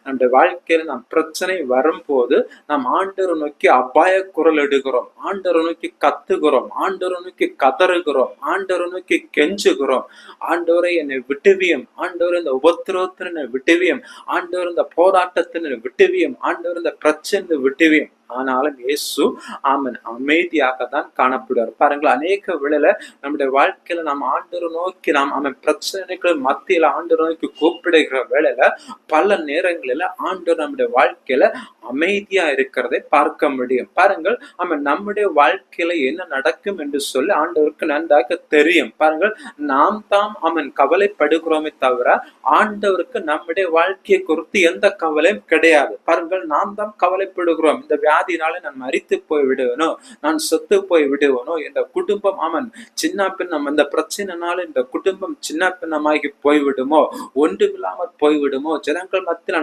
நம்முடைய வாழ்க்கையில நாம் பிரச்சனை வரும்போது நாம் ஆண்டவரை நோக்கி அபாய குரல் எடுக்கிறோம், ஆண்டவரை நோக்கி கத்துகிறோம், ஆண்டவரை நோக்கி கதறுகிறோம், ஆண்டவரை நோக்கி கெஞ்சுகிறோம். ஆண்டவரை என்னை விட்டுவியும், ஆண்டவர் இந்த உபத்திரவத்தில் என்னை விட்டுவியும், ஆண்டவர் இந்த போராட்டத்தில் என்னை விட்டுவியும், ஆண்டவர் இந்த பிரச்சனை விட்டுவியும். ஆனாலும் இயேசு ஆமன் அமைதியாக தான் காணப்படுவார். பாருங்கள், அநேக வேளையில நம்முடைய வாழ்க்கையில நாம் ஆண்டவரை நோக்கி நாம் அவன் பிரச்சனைகள் மத்தியில ஆண்டவரை நோக்கி கூப்பிடுகிற வேளையில பல நேரங்களில ஆண்டவர் நம்முடைய வாழ்க்கையில அமைதியா இருக்கிறதை பார்க்க முடியும். பாருங்கள், அவன் நம்முடைய வாழ்க்கையில என்ன நடக்கும் என்று சொல்லி ஆண்டவருக்கு நன்றாக தெரியும். பாருங்கள், நாம் தாம் அவன் கவலைப்படுகிறோமே தவிர ஆண்டவருக்கு நம்முடைய வாழ்க்கையை குறித்து எந்த கவலையும் கிடையாது. பாருங்கள், நாம் தான் கவலைப்படுகிறோம், இந்த வியாதினால நான் மரித்து போய் விடுவேனோ, நான் செத்து போய் விடுவேனோ, இந்த குடும்பம் அவன் சின்ன பின்னம், இந்த பிரச்சனைனால இந்த குடும்பம் சின்ன பின்னமாகி போய்விடுமோ, ஒன்றுமில்லாமல் போய்விடுமோ, ஜனங்கள் மத்தியில்